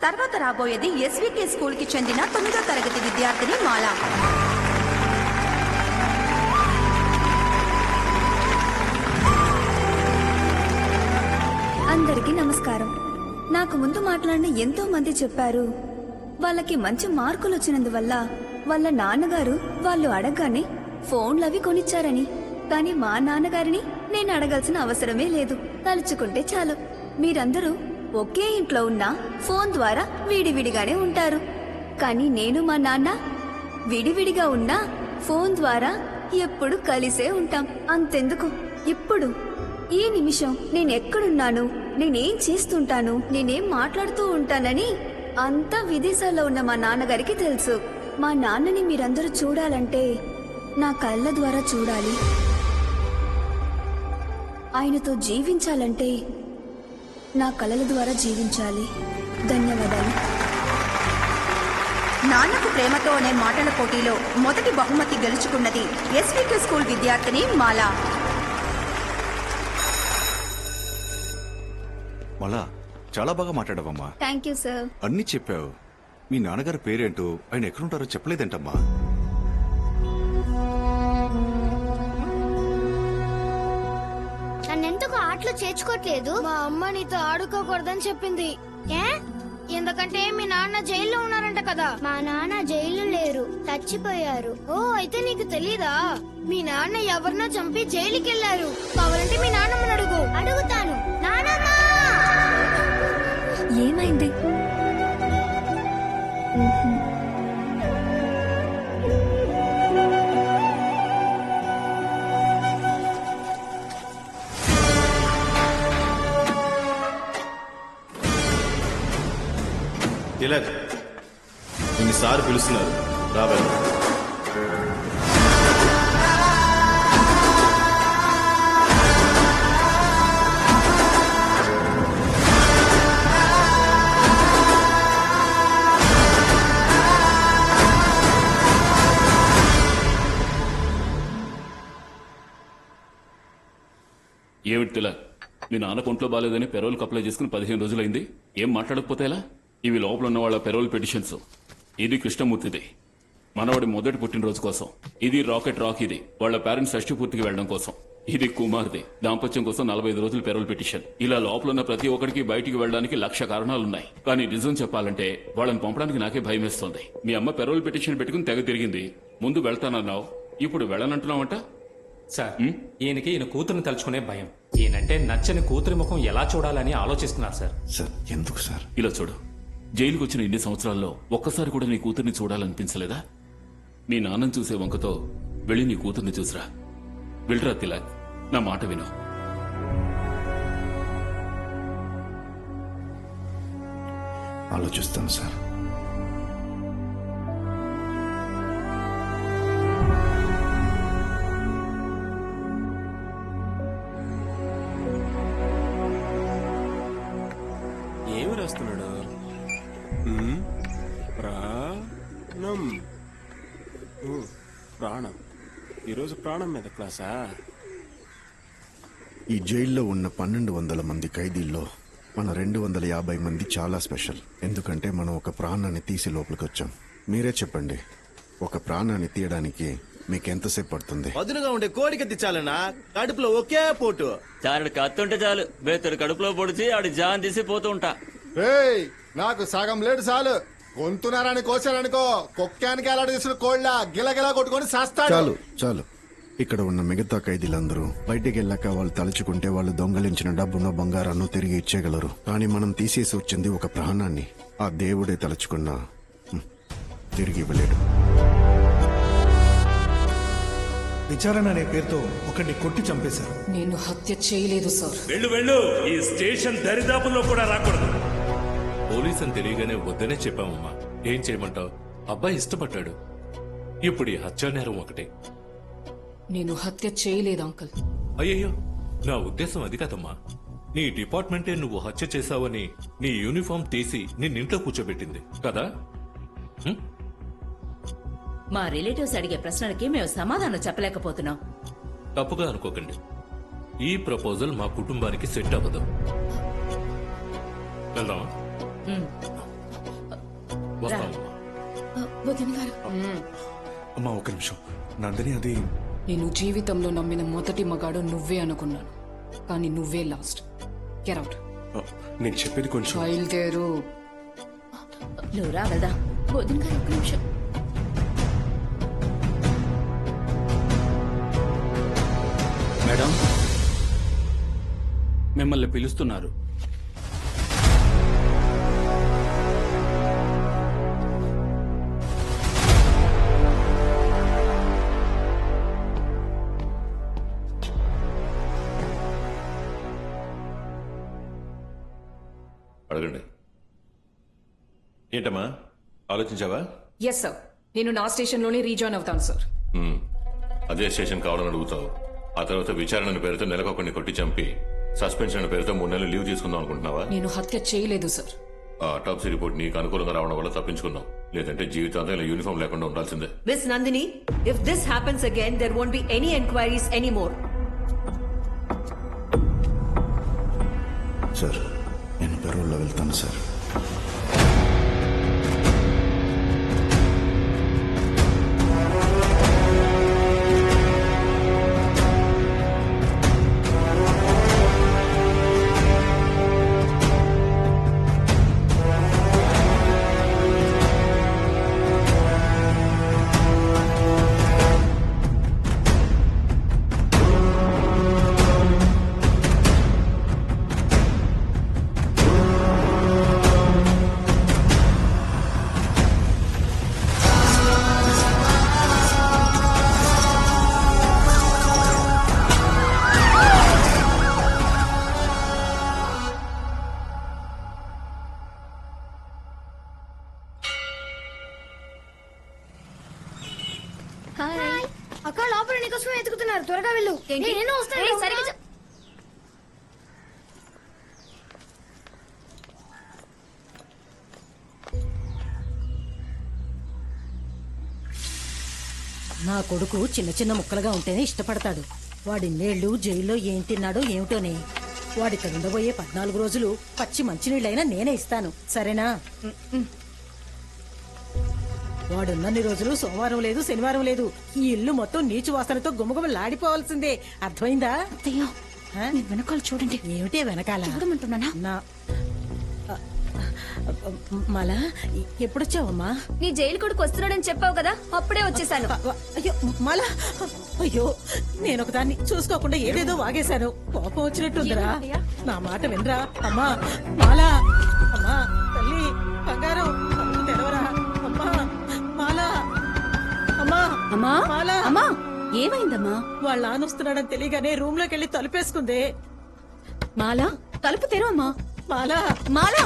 తర్వాత రాబోయేది SVK school కి చెందిన 9వ తరగతి విద్యార్థిని మాల. అందరికీ నమస్కారం. నాకు ముందు మాట్లాడిన ఎంతో మంది చెప్పారు వాళ్ళకి మంచి మార్కులు వచ్చినందువల్ల వాళ్ళ నాన్నగారు వాళ్ళు అడగగానే ఫోన్లవి కొనిచ్చారని. కానీ మా నాన్నగారిని నేను అడగాల్సిన అవసరమే లేదు. తలుచుకుంటే చాలు. మీరందరూ ఒకే ఇంట్లో ఉన్నా ఫోన్ ద్వారా విడివిడిగానే ఉంటారు. కానీ నేను మా నాన్న విడివిడిగా ఉన్నా ఫోన్ ద్వారా ఎప్పుడు కలిసే ఉంటాం. అంతెందుకు, ఇప్పుడు ఈ నిమిషం నేనెక్కడున్నాను, నేనేం చేస్తుంటాను, నేనేం మాట్లాడుతూ ఉంటానని అంతా విదేశాల్లో ఉన్న మా నాన్నగారికి తెలుసు. మా నాన్నని మీరందరూ చూడాలంటే నా కళ్ళ ద్వారా చూడాలి. ఆయనతో జీవించాలంటే నా కళల ద్వారా జీవించాలి. ధన్యవాదాలు. నాన్నకు ప్రేమతో అనే మాటల పోటీలో మొదటి బహుమతి గెలుచుకున్నది ఎస్వికే స్కూల్ విద్యార్థిని మాల. మళ్ళా చాలా బాగా మాట్లాడవమ్మా. Thank you sir. అన్ని చెప్పావు. మీ నాన్నగారి పేరేంటో, ఆయన ఎక్కడుంటారో చెప్పలేదంటమ్మా. నన్నెందుకు ఆటలు చేర్చుకోవట్లేదు? మా అమ్మ నీతో ఆడుకోకూడదని చెప్పింది. ఏ? ఎందుకంటే మీ నాన్న జైల్లో ఉన్నారంట కదా. మా నాన్న జైలు లేరు, చచ్చిపోయారు. ఓ, అయితే నీకు తెలీదా? మీ నాన్న ఎవరినో చంపి జైలుకి వెళ్లారు. కావాలంటే మీ నాన్నమ్మని అడుగు. అడుగుతాను. నానమ్మా! ఏమైంది? తిలక్, ఇన్నిసార్లు పిలుస్తున్నారు, రావాలి. ఏమిటి తిలక్, మీ నాన్న ఒంట్లో బాలేదని పెరోల్కి అప్లై చేసుకుని 15 రోజులైంది. ఏం మాట్లాడకపోతే ఎలా? ఇవి లోపల ఉన్న వాళ్ళ పెరోల్ పిటిషన్స్. ఇది కృష్ణమూర్తిది, మనవాడి మొదటి పుట్టినరోజు కోసం. ఇది రాకెట్ రాకీది, వాళ్ళ పేరెంట్స్ షష్టి పూర్తికి వెళ్లడం కోసం. ఇది కుమార్ది, దాంపత్యం కోసం 45 రోజులు పెరోల్ పిటిషన్. ఇలా లోపల ఉన్న ప్రతి ఒక్కడికి బయటికి వెళ్ళడానికి 1,00,000 కారణాలున్నాయి. కానీ నిజం చెప్పాలంటే వాళ్ళని పంపడానికి నాకే భయం వేస్తోంది. మీ అమ్మ పెరోల్ పిటిషన్ పెట్టుకుని తెగ తిరిగింది. ముందు వెళ్తానన్నావు, ఇప్పుడు వెళ్ళనంటున్నావంట. సార్, ఈయనకి ఈయన కూతురుని తలుచుకునే భయం. ఈయనంటే నచ్చని కూతురి ముఖం ఎలా చూడాలని ఆలోచిస్తున్నారు సార్. సార్, ఎందుకు సార్? ఇలా చూడు, జైలుకు వచ్చిన ఇన్ని సంవత్సరాల్లో ఒక్కసారి కూడా నీ కూతుర్ని చూడాలనిపించలేదా? మీ నాన్నని చూసే వంకతో వెళ్ళి నీ కూతుర్ని చూసిరా. వెళ్ళరా తిలక్, నా మాట విను. ఆలోచిస్తాను సార్. ఏమి రాస్తున్నాడు? ప్రాణం. ప్రాణం. ఈరోజు ప్రాణం మీద క్లాసా? ఈ జైల్లో ఉన్న 1200 మంది ఖైదీల్లో మన 250 మంది చాలా స్పెషల్. ఎందుకంటే మనం ఒక ప్రాణాన్ని తీసి లోపలికి వచ్చాం. మీరే చెప్పండి, ఒక ప్రాణాన్ని తీయడానికి మీకు ఎంతసేపు పడుతుంది? పదునుగా ఉండే కోడికి తెచ్చాలన్నా కడుపులో ఒకే పోటు. చారుడు కత్తుంటే చాలు, బేతుడు కడుపులో పొడిచి ఆడి జాన్ తీసి పోతూ ఉంటా. నాకు సగం లేడు చాలు. గొంతున్నారని కోసారనుకో, కుక్కానికి ఎలా తీసుకుని కోళ్ళ గిలగిలా కొట్టుకొని చేస్తాడు. చాలు చాలు. ఇక్కడ ఉన్న మిగతా ఖైదీలందరూ బయటికి వెళ్ళాక వాళ్ళు తలుచుకుంటే వాళ్ళు దొంగలించిన డబ్బునో బంగారాన్నో తిరిగి ఇచ్చేయగలరు. కానీ మనం తీసేసి వచ్చింది ఒక ప్రాణాన్ని. ఆ దేవుడే తలుచుకున్నా తిరిగి ఇవ్వలేడు. విచారణ అనే పేరుతో ఒకరిని కొట్టి చంపేశారు. నేను హత్య చేయలేదు సార్. వెళ్ళు వెళ్ళు, ఈ స్టేషన్ దరిదాపుల్లో కూడా రాకూడదు. పోలీస్ అని తెలియగానే వద్దనే చెప్పామమ్మా. ఏం చేయమంటావు? అబ్బాయి ఇష్టపడ్డాడు. ఇప్పుడు ఈ హత్యా నేరం ఒకటే. నేను హత్య చేయలేదు అంకుల్. అయ్యయ్యో, నా ఉద్దేశం అది కాదమ్మా. నీ డిపార్ట్మెంటే నువ్వు హత్య చేశావని నీ యూనిఫామ్ తీసి నిన్నింట్లో కూర్చోబెట్టింది కదా? మా రిలేటివ్స్ అడిగే ప్రశ్నలకి మేము సమాధానం చెప్పలేకపోతున్నాం. తప్పుగా అనుకోకండి, ఈ ప్రపోజల్ మా కుటుంబానికి సెట్ అవ్వదు. వెళ్దామా? వదిన గారు అమ్మా ఒక నిమిషం నందిని అది నేను జీవితంలో నమ్మిన మొదటి మగాడు నువ్వే అనుకున్నాను కానీ నువ్వే లాస్ట్ గెట్ అవుట్. నేను చెప్పేది కొంచెం బయలుదేరు. నువ్వు రా వెళ్దాం. వదిన గారు ఒక్క నిమిషం. మేడం మిమ్మల్ని పిలుస్తున్నారు. అడగండి. ఏంటమ్మా ఆలోచించావా? ఎస్ సార్, నేను నా స్టేషన్ లోనే రీజాయిన్ అవుతాను సార్. అదే స్టేషన్ కావాలని అడుగుతావు. ఆ తర్వాత విచారణ పేరుతో నెలకొకరిని కొట్టి చంపి సస్పెన్షన్ పేరుతో 3 నెలలు లీవ్ తీసుకుందాం అనుకుంటున్నావా? నేను హత్య చేయలేదు సార్. ఆ అటాప్సీ రిపోర్ట్ నీకు అనుకూలంగా రావడం వల్ల తప్పించుకున్నాం. లేదంటే జీవితాంతం ఇలా యూనిఫామ్ లేకుండా ఉండాల్సిందే. Miss Nandini, if this happens again, there won't be any enquiries anymore. Sir నేను పెరోల్లో వెళ్తాను సార్. అక్క లోపల నీకోసమే ఎతుకుతున్నారు, త్వరగా వెళ్ళు. నేను వస్తాను. సరిగ్గా నా కొడుకు చిన్న చిన్న ముక్కలుగా ఉంటేనే ఇష్టపడతాడు. వాడిన్నేళ్లు జైల్లో ఏం తిన్నాడో ఏమిటోనే. వాడిక్కడ ఉండబోయే 14 రోజులు పచ్చి మంచినీళ్ళైనా నేనే ఇస్తాను, సరేనా? వాడున్నన్ని రోజులు సోమవారం లేదు, శనివారం లేదు. ఈ ఇల్లు మొత్తం నీచు వాసనతో గుమగుమలాడిపోవాల్సిందే, అర్థమైందా? వెనకాల చూడండి. ఏమిటే వెనకాల? చూడమంటున్నానా? మళ్ళా ఎప్పుడొచ్చావమ్మా? నీ జైలు కొడుకు వస్తున్నాడని చెప్పావు కదా, అప్పుడే వచ్చేసాను. అయ్యో మళ్ళా, అయ్యో నేనొక దాన్ని చూసుకోకుండా ఏదేదో వాగేశాను. కోపం వచ్చినట్టుందిరా. నా మాట వినరా అమ్మా. మాలా, అమ్మా తల్లి బంగారం, తెరవరా అమ్మా. మాలా, అమ్మా అమ్మా మాలా. అమ్మా ఏమైందమ్మా? వాళ్ళ నానొస్తున్నాడని తెలియగానే రూమ్ లోకి వెళ్ళి తలుపేసుకుందే. మాలా తలుపు తెరవమ్మా. మాలా, మాలా,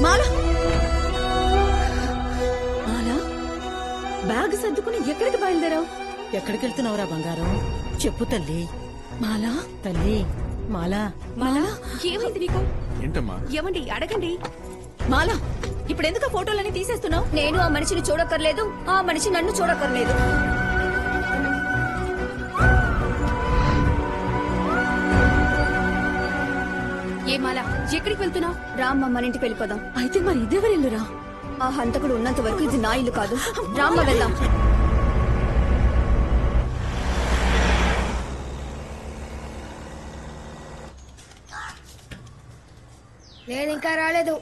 మాలా, మాలా బ్యాగ్ సర్దుకుని ఎక్కడికి బయలుదేరావు? ఎక్కడికి వెళ్తున్నావురా బంగారం? చెప్పు తల్లి. మాలా తల్లి, మాలా. మాలా ఏమైంది నీకు? ఏంటమ్మా? ఏమండి అడగండి. మాలా ఇప్పుడు ఎందుకు ఫోటోలన్నీ తీసేస్తున్నావు? నేను ఆ మనిషిని చూడక్కర్లేదు, ఆ మనిషి నన్ను చూడక్కర్లేదు. ఏ మాలా ఎక్కడికి వెళ్తున్నావు? రామ్మ మన ఇంటికి వెళ్ళిపోదాం. అయితే మరి ఇదేవరిల్లురా? ఆ హంతకుడు ఉన్నంత వరకు ఇది నా ఇల్లు కాదు. రామ్మ వెళ్దాం. లేదు ఇంకా రాలేదు.